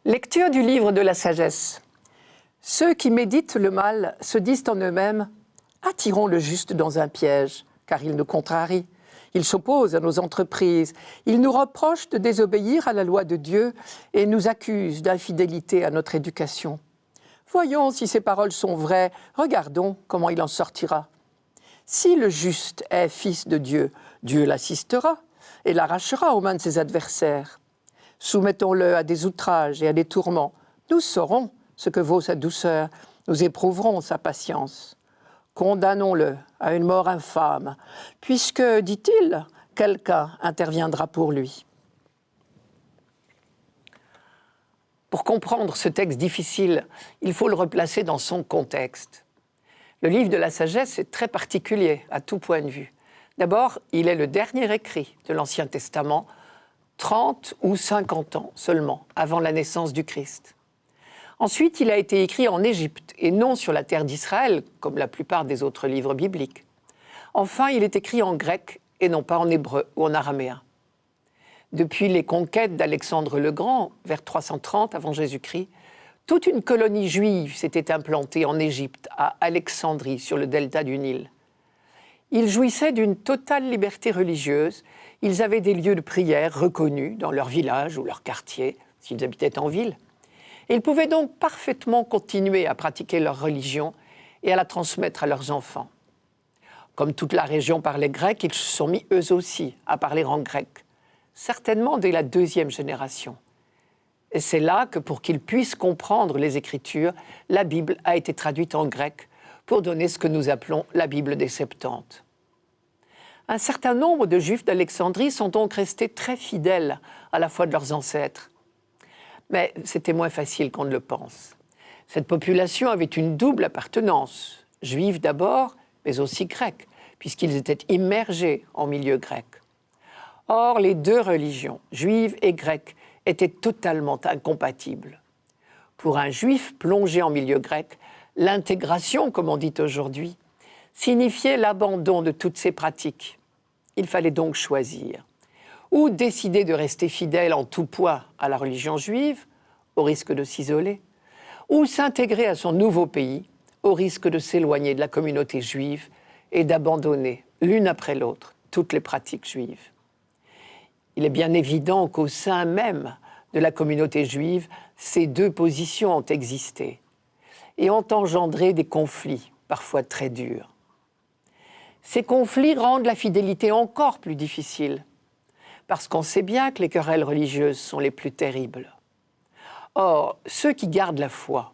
Lecture du livre de la sagesse. Ceux qui méditent le mal se disent en eux-mêmes « Attirons le juste dans un piège », car il nous contrarie. Il s'oppose à nos entreprises. Il nous reproche de désobéir à la loi de Dieu et nous accuse d'infidélité à notre éducation. Voyons si ces paroles sont vraies. Regardons comment il en sortira. Si le juste est fils de Dieu, Dieu l'assistera et l'arrachera aux mains de ses adversaires. Soumettons-le à des outrages et à des tourments. Nous saurons ce que vaut sa douceur. Nous éprouverons sa patience. Condamnons-le à une mort infâme, puisque, dit-il, quelqu'un interviendra pour lui. Pour comprendre ce texte difficile, il faut le replacer dans son contexte. Le livre de la sagesse est très particulier à tout point de vue. D'abord, il est le dernier écrit de l'Ancien Testament, 30 ou 50 ans seulement avant la naissance du Christ. Ensuite, il a été écrit en Égypte et non sur la terre d'Israël, comme la plupart des autres livres bibliques. Enfin, il est écrit en grec et non pas en hébreu ou en araméen. Depuis les conquêtes d'Alexandre le Grand, vers 330 avant Jésus-Christ, toute une colonie juive s'était implantée en Égypte, à Alexandrie, sur le delta du Nil. Ils jouissaient d'une totale liberté religieuse. Ils avaient des lieux de prière reconnus dans leur village ou leur quartier, s'ils habitaient en ville. Et ils pouvaient donc parfaitement continuer à pratiquer leur religion et à la transmettre à leurs enfants. Comme toute la région parlait grec, ils se sont mis eux aussi à parler en grec, certainement dès la 2e génération. Et c'est là que, pour qu'ils puissent comprendre les Écritures, la Bible a été traduite en grec pour donner ce que nous appelons la Bible des Septante. Un certain nombre de Juifs d'Alexandrie sont donc restés très fidèles à la foi de leurs ancêtres. Mais c'était moins facile qu'on ne le pense. Cette population avait une double appartenance, juive d'abord, mais aussi grecque, puisqu'ils étaient immergés en milieu grec. Or, les deux religions, juive et grecque, étaient totalement incompatibles. Pour un juif plongé en milieu grec, l'intégration, comme on dit aujourd'hui, signifiait l'abandon de toutes ces pratiques. Il fallait donc choisir. Ou décider de rester fidèle en tout point à la religion juive, au risque de s'isoler, ou s'intégrer à son nouveau pays, au risque de s'éloigner de la communauté juive et d'abandonner, l'une après l'autre, toutes les pratiques juives. Il est bien évident qu'au sein même de la communauté juive, ces deux positions ont existé et ont engendré des conflits, parfois très durs. Ces conflits rendent la fidélité encore plus difficile, parce qu'on sait bien que les querelles religieuses sont les plus terribles. Or, ceux qui gardent la foi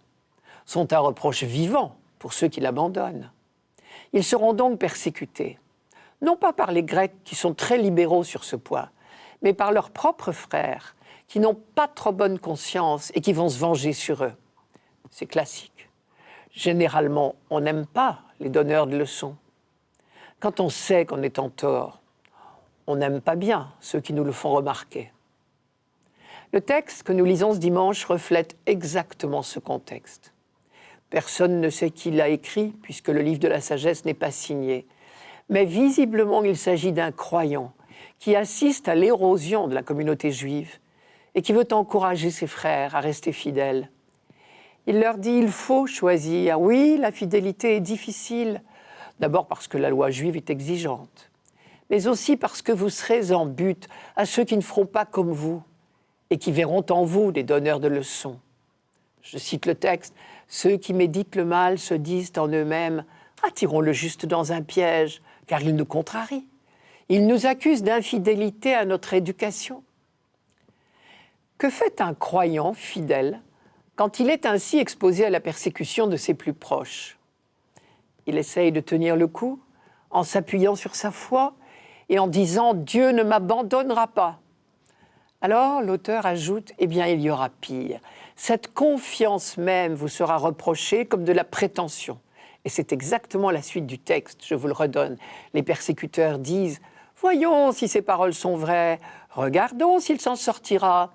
sont un reproche vivant pour ceux qui l'abandonnent. Ils seront donc persécutés, non pas par les Grecs qui sont très libéraux sur ce point, mais par leurs propres frères qui n'ont pas trop bonne conscience et qui vont se venger sur eux. C'est classique. Généralement, on n'aime pas les donneurs de leçons. Quand on sait qu'on est en tort, on n'aime pas bien ceux qui nous le font remarquer. Le texte que nous lisons ce dimanche reflète exactement ce contexte. Personne ne sait qui l'a écrit, puisque le livre de la sagesse n'est pas signé. Mais visiblement, il s'agit d'un croyant qui assiste à l'érosion de la communauté juive et qui veut encourager ses frères à rester fidèles. Il leur dit, il faut choisir. Oui, la fidélité est difficile, d'abord parce que la loi juive est exigeante, mais aussi parce que vous serez en but à ceux qui ne feront pas comme vous et qui verront en vous des donneurs de leçons. Je cite le texte, « Ceux qui méditent le mal se disent en eux-mêmes, attirons le juste dans un piège, car il nous contrarie. Il nous accuse d'infidélité à notre éducation. » Que fait un croyant fidèle quand il est ainsi exposé à la persécution de ses plus proches? Il essaye de tenir le coup en s'appuyant sur sa foi et en disant « Dieu ne m'abandonnera pas ». Alors, l'auteur ajoute « Eh bien, il y aura pire. Cette confiance même vous sera reprochée comme de la prétention. » Et c'est exactement la suite du texte, je vous le redonne. Les persécuteurs disent « Voyons si ces paroles sont vraies, regardons s'il s'en sortira.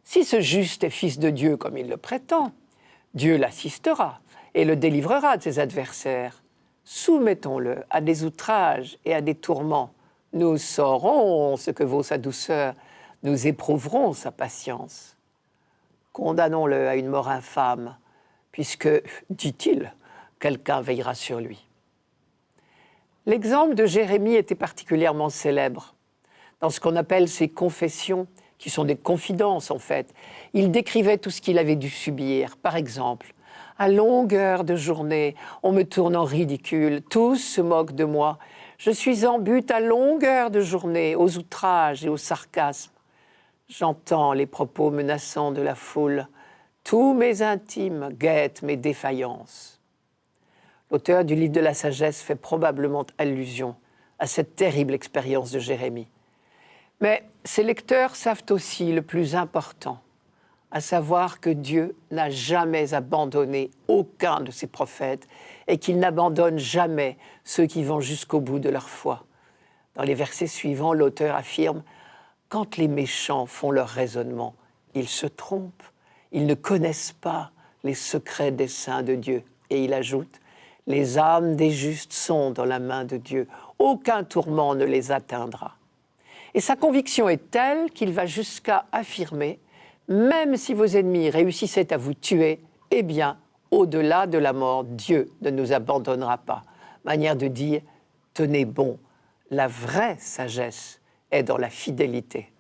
Si ce juste est fils de Dieu comme il le prétend, Dieu l'assistera et le délivrera de ses adversaires. Soumettons-le à des outrages et à des tourments. Nous saurons ce que vaut sa douceur. Nous éprouverons sa patience. » condamnons-le à une mort infâme, puisque, dit-il, quelqu'un veillera sur lui. L'exemple de Jérémie était particulièrement célèbre. Dans ce qu'on appelle ses confessions, qui sont des confidences en fait, il décrivait tout ce qu'il avait dû subir. Par exemple, « À longueur de journée, on me tourne en ridicule, tous se moquent de moi. Je suis en butte à longueur de journée, aux outrages et aux sarcasmes. J'entends les propos menaçants de la foule. Tous mes intimes guettent mes défaillances. » L'auteur du livre de la sagesse fait probablement allusion à cette terrible expérience de Jérémie. Mais ses lecteurs savent aussi le plus important, à savoir que Dieu n'a jamais abandonné aucun de ses prophètes et qu'il n'abandonne jamais ceux qui vont jusqu'au bout de leur foi. Dans les versets suivants, l'auteur affirme « Quand les méchants font leur raisonnement, ils se trompent, ils ne connaissent pas les secrets des saints de Dieu. » Et il ajoute « Les âmes des justes sont dans la main de Dieu, aucun tourment ne les atteindra. » Et sa conviction est telle qu'il va jusqu'à affirmer « Même si vos ennemis réussissaient à vous tuer, eh bien, au-delà de la mort, Dieu ne nous abandonnera pas. » Manière de dire « Tenez bon, la vraie sagesse est dans la fidélité. »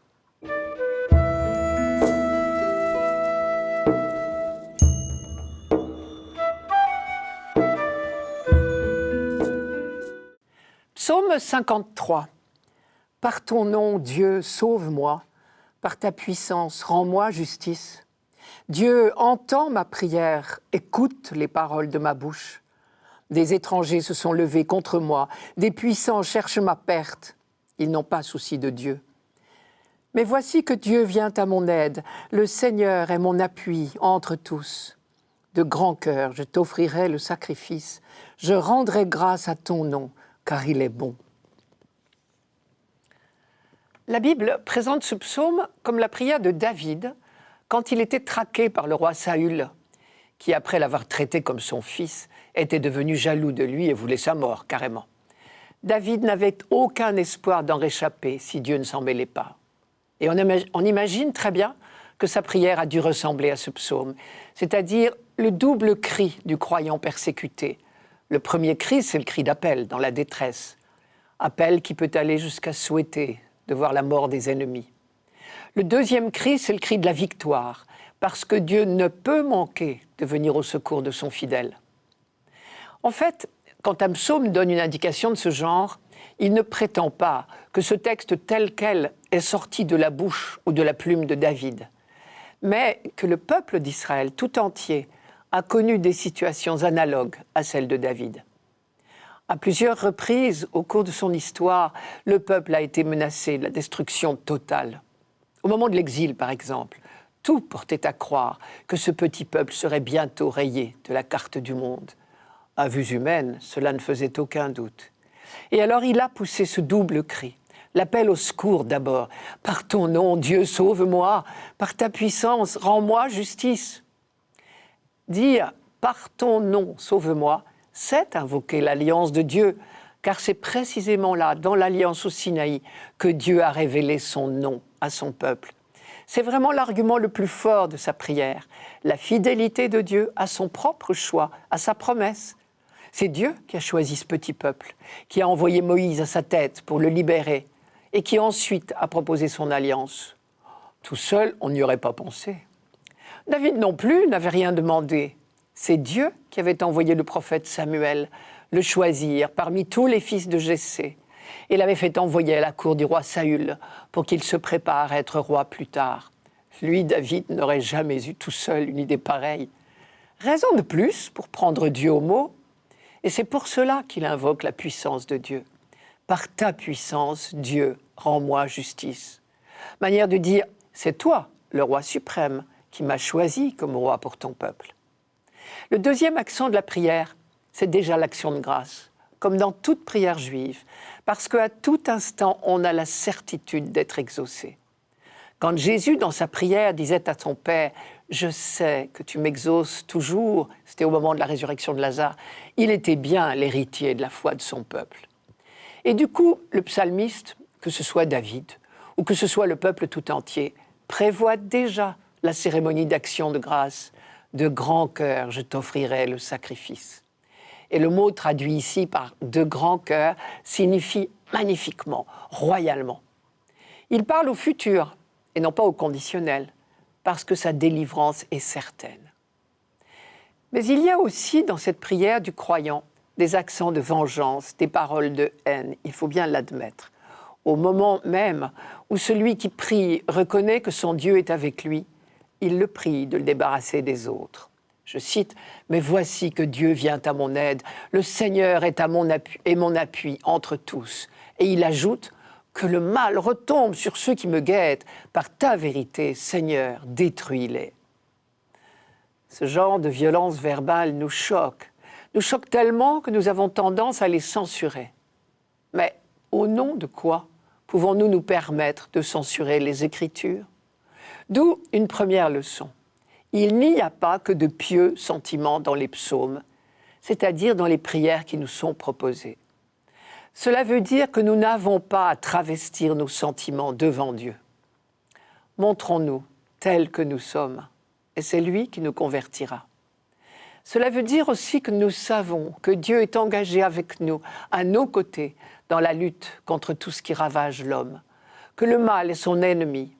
Psaume 53. Par ton nom, Dieu, sauve-moi. Par ta puissance, rends-moi justice. Dieu, entends ma prière, écoute les paroles de ma bouche. Des étrangers se sont levés contre moi, des puissants cherchent ma perte. Ils n'ont pas souci de Dieu. Mais voici que Dieu vient à mon aide, le Seigneur est mon appui entre tous. De grand cœur, je t'offrirai le sacrifice, je rendrai grâce à ton nom, car il est bon. La Bible présente ce psaume comme la prière de David quand il était traqué par le roi Saül, qui, après l'avoir traité comme son fils, était devenu jaloux de lui et voulait sa mort, carrément. David n'avait aucun espoir d'en réchapper si Dieu ne s'en mêlait pas. Et on imagine très bien que sa prière a dû ressembler à ce psaume, c'est-à-dire le double cri du croyant persécuté. Le premier cri, c'est le cri d'appel, dans la détresse. Appel qui peut aller jusqu'à souhaiter de voir la mort des ennemis. Le deuxième cri, c'est le cri de la victoire, parce que Dieu ne peut manquer de venir au secours de son fidèle. En fait, quand un psaume donne une indication de ce genre, il ne prétend pas que ce texte tel quel est sorti de la bouche ou de la plume de David, mais que le peuple d'Israël tout entier a connu des situations analogues à celles de David. À plusieurs reprises, au cours de son histoire, le peuple a été menacé de la destruction totale. Au moment de l'exil, par exemple, tout portait à croire que ce petit peuple serait bientôt rayé de la carte du monde. À vue humaine, cela ne faisait aucun doute. Et alors il a poussé ce double cri, l'appel au secours d'abord. « Par ton nom, Dieu, sauve-moi, par ta puissance, rends-moi justice. » Dire « par ton nom, sauve-moi », c'est invoquer l'alliance de Dieu, car c'est précisément là, dans l'alliance au Sinaï, que Dieu a révélé son nom à son peuple. C'est vraiment l'argument le plus fort de sa prière, la fidélité de Dieu à son propre choix, à sa promesse. C'est Dieu qui a choisi ce petit peuple, qui a envoyé Moïse à sa tête pour le libérer, et qui ensuite a proposé son alliance. Tout seul, on n'y aurait pas pensé. David non plus n'avait rien demandé. C'est Dieu qui avait envoyé le prophète Samuel le choisir parmi tous les fils de Jessé et l'avait fait envoyer à la cour du roi Saül pour qu'il se prépare à être roi plus tard. Lui, David, n'aurait jamais eu tout seul une idée pareille. Raison de plus pour prendre Dieu au mot, et c'est pour cela qu'il invoque la puissance de Dieu. Par ta puissance, Dieu, rends-moi justice. Manière de dire, c'est toi, le roi suprême, qui m'as choisi comme roi pour ton peuple. Le deuxième accent de la prière, c'est déjà l'action de grâce, comme dans toute prière juive, parce qu'à tout instant, on a la certitude d'être exaucé. Quand Jésus, dans sa prière, disait à son Père « Je sais que tu m'exauces toujours », c'était au moment de la résurrection de Lazare, il était bien l'héritier de la foi de son peuple. Et du coup, le psalmiste, que ce soit David ou que ce soit le peuple tout entier, prévoit déjà la cérémonie d'action de grâce. De grand cœur, je t'offrirai le sacrifice. Et le mot traduit ici par « de grand cœur » signifie magnifiquement, royalement. Il parle au futur et non pas au conditionnel, parce que sa délivrance est certaine. Mais il y a aussi dans cette prière du croyant des accents de vengeance, des paroles de haine, il faut bien l'admettre. Au moment même où celui qui prie reconnaît que son Dieu est avec lui, il le prie de le débarrasser des autres. Je cite, « Mais voici que Dieu vient à mon aide, le Seigneur est mon appui entre tous. » Et il ajoute, « Que le mal retombe sur ceux qui me guettent, par ta vérité, Seigneur, détruis-les. » Ce genre de violence verbale nous choque tellement que nous avons tendance à les censurer. Mais au nom de quoi pouvons-nous nous permettre de censurer les Écritures? D'où une première leçon. Il n'y a pas que de pieux sentiments dans les psaumes, c'est-à-dire dans les prières qui nous sont proposées. Cela veut dire que nous n'avons pas à travestir nos sentiments devant Dieu. Montrons-nous tels que nous sommes, et c'est lui qui nous convertira. Cela veut dire aussi que nous savons que Dieu est engagé avec nous, à nos côtés, dans la lutte contre tout ce qui ravage l'homme, que le mal est son ennemi.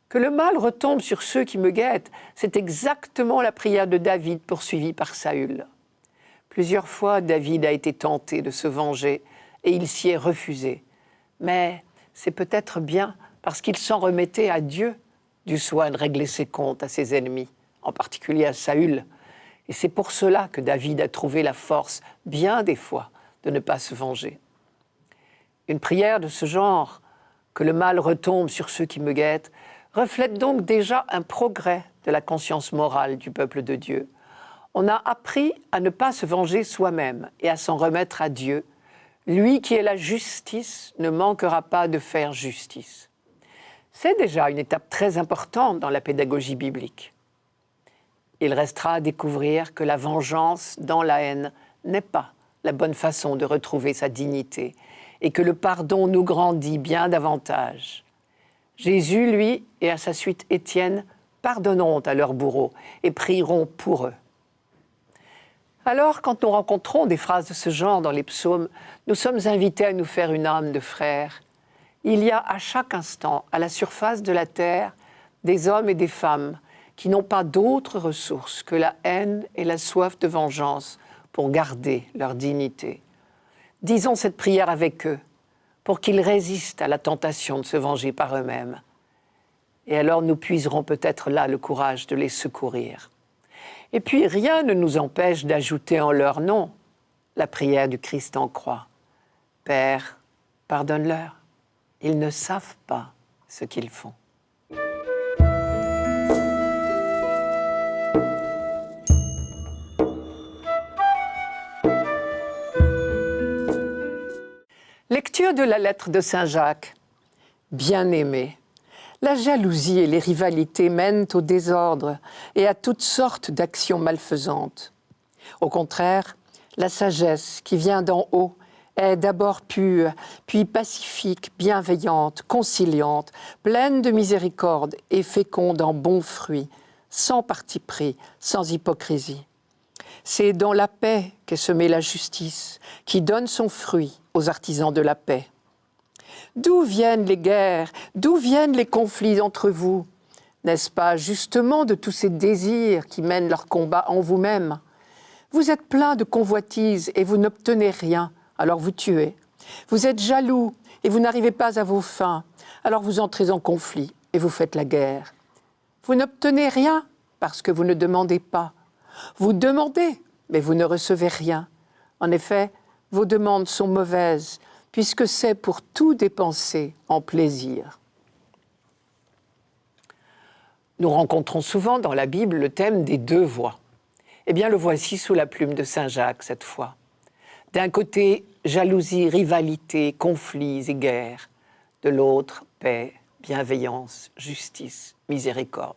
Que le mal retombe sur ceux qui me guettent, c'est exactement la prière de David poursuivie par Saül. Plusieurs fois, David a été tenté de se venger et il s'y est refusé. Mais c'est peut-être bien parce qu'il s'en remettait à Dieu du soin de régler ses comptes à ses ennemis, en particulier à Saül. Et c'est pour cela que David a trouvé la force, bien des fois, de ne pas se venger. Une prière de ce genre, que le mal retombe sur ceux qui me guettent, reflète donc déjà un progrès de la conscience morale du peuple de Dieu. On a appris à ne pas se venger soi-même et à s'en remettre à Dieu. Lui qui est la justice ne manquera pas de faire justice. C'est déjà une étape très importante dans la pédagogie biblique. Il restera à découvrir que la vengeance dans la haine n'est pas la bonne façon de retrouver sa dignité et que le pardon nous grandit bien davantage. Jésus, lui, et à sa suite Étienne, pardonneront à leurs bourreaux et prieront pour eux. Alors, quand nous rencontrons des phrases de ce genre dans les psaumes, nous sommes invités à nous faire une âme de frères. Il y a à chaque instant, à la surface de la terre, des hommes et des femmes qui n'ont pas d'autres ressources que la haine et la soif de vengeance pour garder leur dignité. Disons cette prière avec eux, pour qu'ils résistent à la tentation de se venger par eux-mêmes. Et alors nous puiserons peut-être là le courage de les secourir. Et puis rien ne nous empêche d'ajouter en leur nom la prière du Christ en croix. Père, pardonne-leur, ils ne savent pas ce qu'ils font. Lecture de la lettre de Saint Jacques. Bien-aimés, la jalousie et les rivalités mènent au désordre et à toutes sortes d'actions malfaisantes. Au contraire, la sagesse qui vient d'en haut est d'abord pure, puis pacifique, bienveillante, conciliante, pleine de miséricorde et féconde en bons fruits, sans parti pris, sans hypocrisie. C'est dans la paix qu'est semée la justice, qui donne son fruit aux artisans de la paix. D'où viennent les guerres? D'où viennent les conflits entre vous? N'est-ce pas justement de tous ces désirs qui mènent leur combat en vous-même? Vous êtes plein de convoitises et vous n'obtenez rien, alors vous tuez. Vous êtes jaloux et vous n'arrivez pas à vos fins, alors vous entrez en conflit et vous faites la guerre. Vous n'obtenez rien parce que vous ne demandez pas. Vous demandez, mais vous ne recevez rien. En effet, vos demandes sont mauvaises, puisque c'est pour tout dépenser en plaisir. Nous rencontrons souvent dans la Bible le thème des deux voies. Eh bien, le voici sous la plume de Saint Jacques cette fois. D'un côté, jalousie, rivalité, conflits et guerres. De l'autre, paix, bienveillance, justice, miséricorde.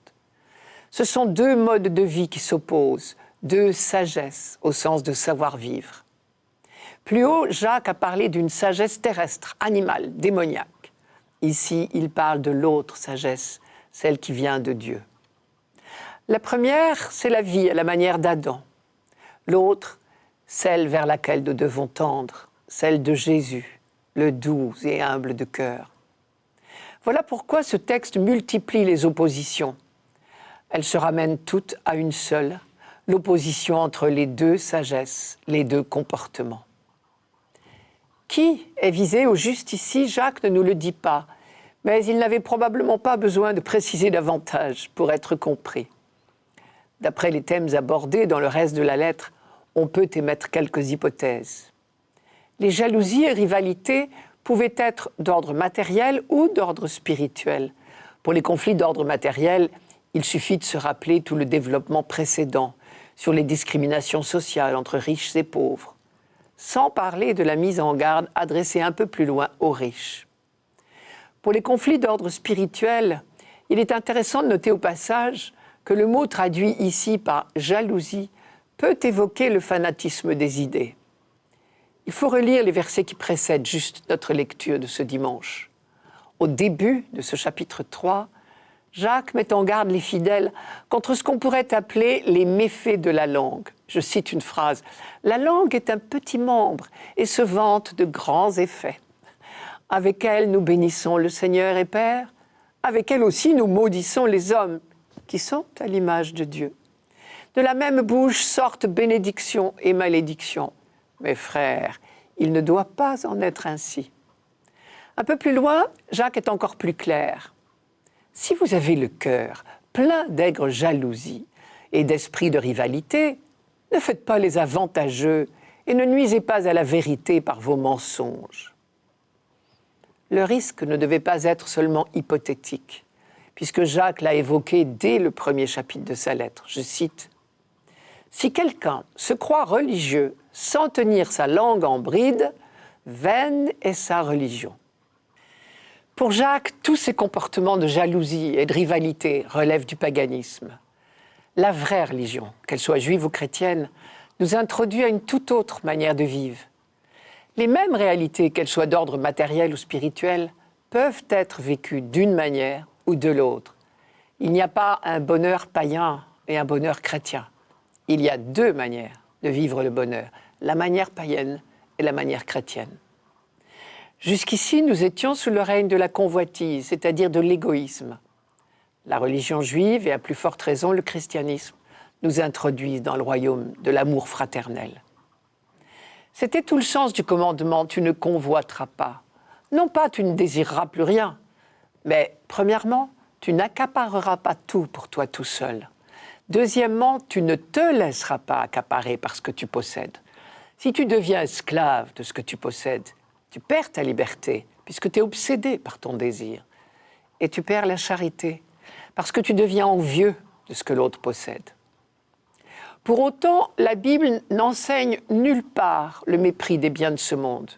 Ce sont deux modes de vie qui s'opposent, deux sagesses au sens de savoir-vivre. Plus haut, Jacques a parlé d'une sagesse terrestre, animale, démoniaque. Ici, il parle de l'autre sagesse, celle qui vient de Dieu. La première, c'est la vie à la manière d'Adam. L'autre, celle vers laquelle nous devons tendre, celle de Jésus, le doux et humble de cœur. Voilà pourquoi ce texte multiplie les oppositions. Elles se ramènent toutes à une seule, l'opposition entre les deux sagesses, les deux comportements. Qui est visé au juste ici? Jacques ne nous le dit pas, mais il n'avait probablement pas besoin de préciser davantage pour être compris. D'après les thèmes abordés dans le reste de la lettre, on peut émettre quelques hypothèses. Les jalousies et rivalités pouvaient être d'ordre matériel ou d'ordre spirituel. Pour les conflits d'ordre matériel, il suffit de se rappeler tout le développement précédent sur les discriminations sociales entre riches et pauvres, sans parler de la mise en garde adressée un peu plus loin aux riches. Pour les conflits d'ordre spirituel, il est intéressant de noter au passage que le mot traduit ici par jalousie peut évoquer le fanatisme des idées. Il faut relire les versets qui précèdent juste notre lecture de ce dimanche. Au début de ce chapitre 3, Jacques met en garde les fidèles contre ce qu'on pourrait appeler les méfaits de la langue. Je cite une phrase, « La langue est un petit membre et se vante de grands effets. Avec elle, nous bénissons le Seigneur et Père. Avec elle aussi, nous maudissons les hommes qui sont à l'image de Dieu. De la même bouche sortent bénédiction et malédiction. Mes frères, il ne doit pas en être ainsi. » Un peu plus loin, Jacques est encore plus clair. Si vous avez le cœur plein d'aigre jalousie et d'esprit de rivalité, ne faites pas les avantageux et ne nuisez pas à la vérité par vos mensonges. Le risque ne devait pas être seulement hypothétique, puisque Jacques l'a évoqué dès le premier chapitre de sa lettre. Je cite, « Si quelqu'un se croit religieux sans tenir sa langue en bride, vaine est sa religion. » Pour Jacques, tous ces comportements de jalousie et de rivalité relèvent du paganisme. La vraie religion, qu'elle soit juive ou chrétienne, nous introduit à une toute autre manière de vivre. Les mêmes réalités, qu'elles soient d'ordre matériel ou spirituel, peuvent être vécues d'une manière ou de l'autre. Il n'y a pas un bonheur païen et un bonheur chrétien. Il y a deux manières de vivre le bonheur, la manière païenne et la manière chrétienne. Jusqu'ici, nous étions sous le règne de la convoitise, c'est-à-dire de l'égoïsme. La religion juive, et à plus forte raison le christianisme, nous introduisent dans le royaume de l'amour fraternel. C'était tout le sens du commandement « tu ne convoiteras pas ». Non pas « tu ne désireras plus rien », mais premièrement, tu n'accapareras pas tout pour toi tout seul. Deuxièmement, tu ne te laisseras pas accaparer par ce que tu possèdes. Si tu deviens esclave de ce que tu possèdes, tu perds ta liberté, puisque tu es obsédé par ton désir. Et tu perds la charité, parce que tu deviens envieux de ce que l'autre possède. Pour autant, la Bible n'enseigne nulle part le mépris des biens de ce monde.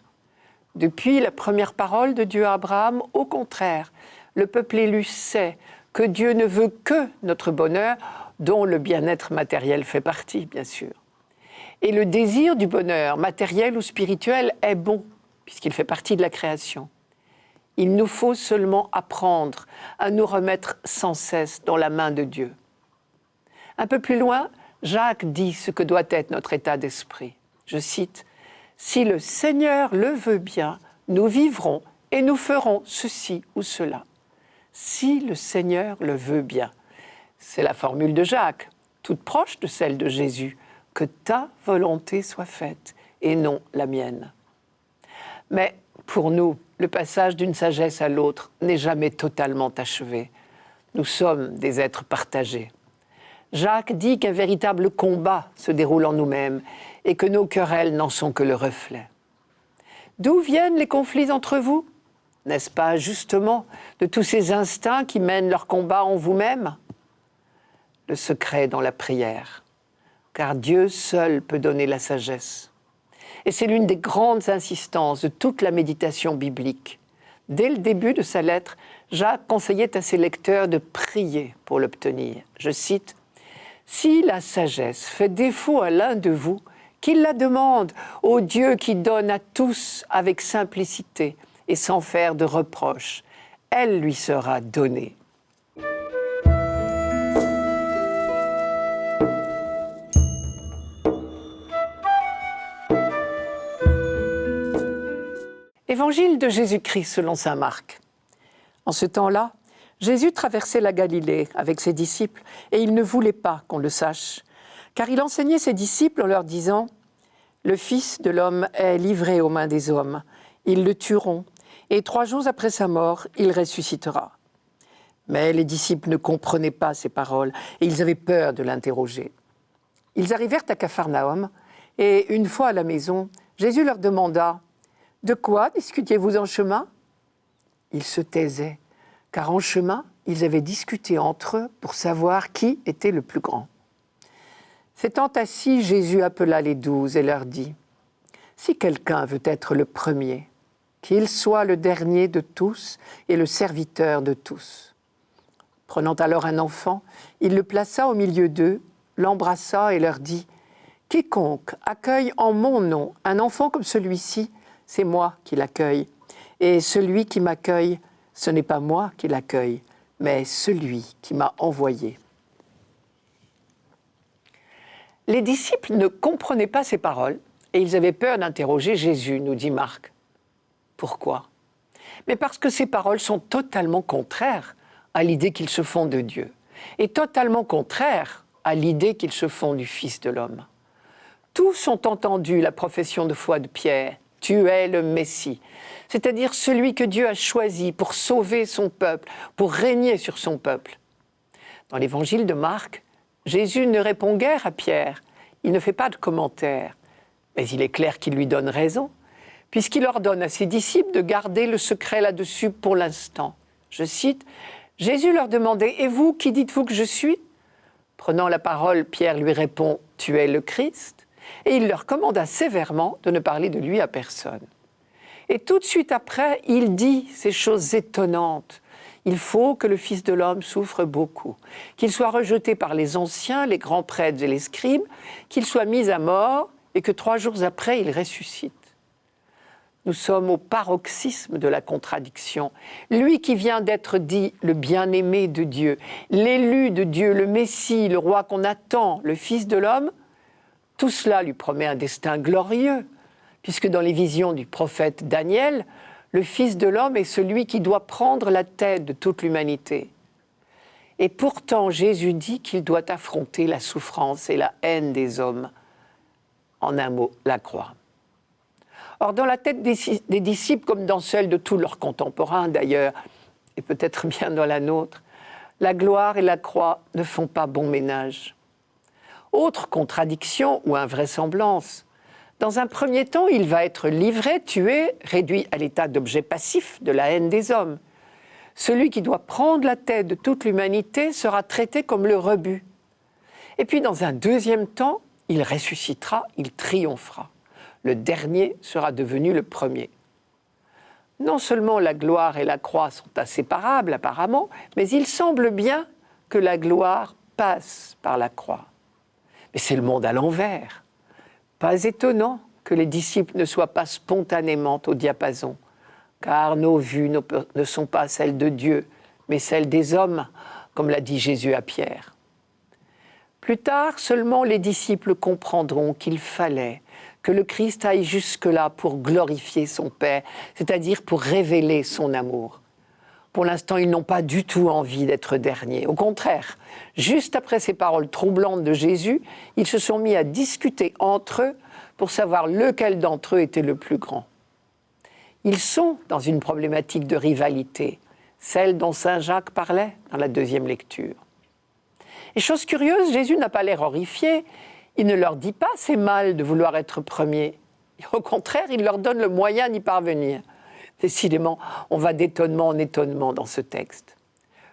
Depuis la première parole de Dieu à Abraham, au contraire, le peuple élu sait que Dieu ne veut que notre bonheur, dont le bien-être matériel fait partie, bien sûr. Et le désir du bonheur, matériel ou spirituel, est bon, puisqu'il fait partie de la création. Il nous faut seulement apprendre à nous remettre sans cesse dans la main de Dieu. Un peu plus loin, Jacques dit ce que doit être notre état d'esprit. Je cite, « Si le Seigneur le veut bien, nous vivrons et nous ferons ceci ou cela. » Si le Seigneur le veut bien. C'est la formule de Jacques, toute proche de celle de Jésus, « Que ta volonté soit faite et non la mienne. » Mais pour nous, le passage d'une sagesse à l'autre n'est jamais totalement achevé. Nous sommes des êtres partagés. Jacques dit qu'un véritable combat se déroule en nous-mêmes et que nos querelles n'en sont que le reflet. D'où viennent les conflits entre vous? N'est-ce pas justement de tous ces instincts qui mènent leur combat en vous-même? Le secret est dans la prière, car Dieu seul peut donner la sagesse. Et c'est l'une des grandes insistances de toute la méditation biblique. Dès le début de sa lettre, Jacques conseillait à ses lecteurs de prier pour l'obtenir. Je cite, « Si la sagesse fait défaut à l'un de vous, qu'il la demande au Dieu qui donne à tous avec simplicité et sans faire de reproches. Elle lui sera donnée. » Évangile de Jésus-Christ selon saint Marc. En ce temps-là, Jésus traversait la Galilée avec ses disciples et il ne voulait pas qu'on le sache, car il enseignait ses disciples en leur disant « Le Fils de l'homme est livré aux mains des hommes, ils le tueront, et 3 jours après sa mort, il ressuscitera. » Mais les disciples ne comprenaient pas ces paroles et ils avaient peur de l'interroger. Ils arrivèrent à Capharnaüm et une fois à la maison, Jésus leur demanda « De quoi discutiez-vous en chemin ?» Ils se taisaient, car en chemin, ils avaient discuté entre eux pour savoir qui était le plus grand. S'étant assis, Jésus appela les 12 et leur dit « Si quelqu'un veut être le premier, qu'il soit le dernier de tous et le serviteur de tous. » Prenant alors un enfant, il le plaça au milieu d'eux, l'embrassa et leur dit « Quiconque accueille en mon nom un enfant comme celui-ci, c'est moi qui l'accueille. Et celui qui m'accueille, ce n'est pas moi qui l'accueille, mais celui qui m'a envoyé. » Les disciples ne comprenaient pas ces paroles et ils avaient peur d'interroger Jésus, nous dit Marc. Pourquoi ? Mais parce que ces paroles sont totalement contraires à l'idée qu'ils se font de Dieu et totalement contraires à l'idée qu'ils se font du Fils de l'homme. Tous ont entendu la profession de foi de Pierre. « Tu es le Messie », c'est-à-dire celui que Dieu a choisi pour sauver son peuple, pour régner sur son peuple. Dans l'évangile de Marc, Jésus ne répond guère à Pierre, il ne fait pas de commentaires, mais il est clair qu'il lui donne raison, puisqu'il ordonne à ses disciples de garder le secret là-dessus pour l'instant. Je cite, « Jésus leur demandait « Et vous, qui dites-vous que je suis ?» Prenant la parole, Pierre lui répond « Tu es le Christ ?» et il leur commanda sévèrement de ne parler de lui à personne. Et tout de suite après, il dit ces choses étonnantes. Il faut que le Fils de l'homme souffre beaucoup, qu'il soit rejeté par les anciens, les grands prêtres et les scribes, qu'il soit mis à mort et que 3 jours après, il ressuscite. Nous sommes au paroxysme de la contradiction. Lui qui vient d'être dit le bien-aimé de Dieu, l'élu de Dieu, le Messie, le roi qu'on attend, le Fils de l'homme, tout cela lui promet un destin glorieux, puisque dans les visions du prophète Daniel, le Fils de l'homme est celui qui doit prendre la tête de toute l'humanité. Et pourtant, Jésus dit qu'il doit affronter la souffrance et la haine des hommes. En un mot, la croix. Or, dans la tête des disciples, comme dans celle de tous leurs contemporains d'ailleurs, et peut-être bien dans la nôtre, la gloire et la croix ne font pas bon ménage. Autre contradiction ou invraisemblance, dans un premier temps, il va être livré, tué, réduit à l'état d'objet passif de la haine des hommes. Celui qui doit prendre la tête de toute l'humanité sera traité comme le rebut. Et puis dans un deuxième temps, il ressuscitera, il triomphera. Le dernier sera devenu le premier. Non seulement la gloire et la croix sont inséparables apparemment, mais il semble bien que la gloire passe par la croix. Mais c'est le monde à l'envers. Pas étonnant que les disciples ne soient pas spontanément au diapason, car nos vues ne sont pas celles de Dieu, mais celles des hommes, comme l'a dit Jésus à Pierre. Plus tard, seulement les disciples comprendront qu'il fallait que le Christ aille jusque-là pour glorifier son Père, c'est-à-dire pour révéler son amour. Pour l'instant, ils n'ont pas du tout envie d'être derniers. Au contraire, juste après ces paroles troublantes de Jésus, ils se sont mis à discuter entre eux pour savoir lequel d'entre eux était le plus grand. Ils sont dans une problématique de rivalité, celle dont saint Jacques parlait dans la 2e lecture. Et chose curieuse, Jésus n'a pas l'air horrifié. Il ne leur dit pas « c'est mal de vouloir être premier ». Au contraire, il leur donne le moyen d'y parvenir. Décidément, on va d'étonnement en étonnement dans ce texte.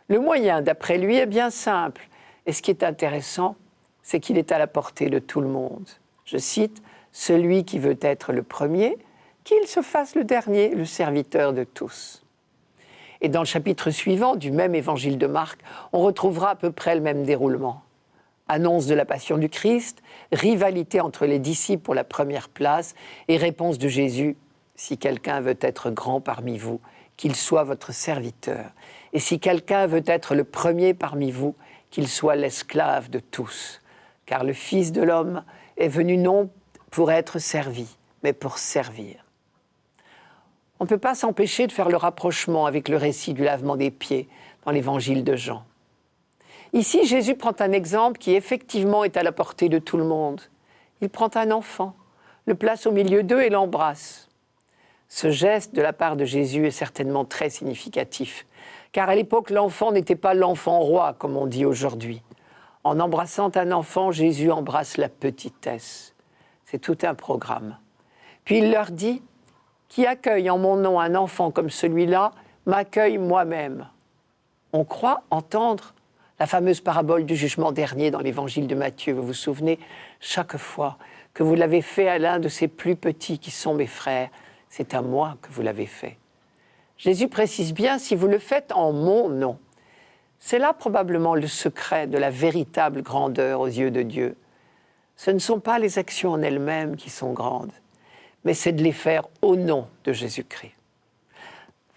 Le moyen, d'après lui, est bien simple. Et ce qui est intéressant, c'est qu'il est à la portée de tout le monde. Je cite « Celui qui veut être le premier, qu'il se fasse le dernier, le serviteur de tous ». Et dans le chapitre suivant du même évangile de Marc, on retrouvera à peu près le même déroulement. Annonce de la passion du Christ, rivalité entre les disciples pour la première place et réponse de Jésus « Si quelqu'un veut être grand parmi vous, qu'il soit votre serviteur. Et si quelqu'un veut être le premier parmi vous, qu'il soit l'esclave de tous. Car le Fils de l'homme est venu non pour être servi, mais pour servir. » On ne peut pas s'empêcher de faire le rapprochement avec le récit du lavement des pieds dans l'évangile de Jean. Ici, Jésus prend un exemple qui effectivement est à la portée de tout le monde. Il prend un enfant, le place au milieu d'eux et l'embrasse. Ce geste de la part de Jésus est certainement très significatif, car à l'époque, l'enfant n'était pas l'enfant roi, comme on dit aujourd'hui. En embrassant un enfant, Jésus embrasse la petitesse. C'est tout un programme. Puis il leur dit « Qui accueille en mon nom un enfant comme celui-là, m'accueille moi-même. » On croit entendre la fameuse parabole du jugement dernier dans l'évangile de Matthieu. Vous vous souvenez, chaque fois que vous l'avez fait à l'un de ces plus petits qui sont mes frères, c'est à moi que vous l'avez fait. Jésus précise bien, si vous le faites en mon nom. C'est là probablement le secret de la véritable grandeur aux yeux de Dieu. Ce ne sont pas les actions en elles-mêmes qui sont grandes, mais c'est de les faire au nom de Jésus-Christ.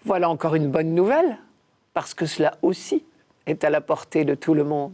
Voilà encore une bonne nouvelle, parce que cela aussi est à la portée de tout le monde.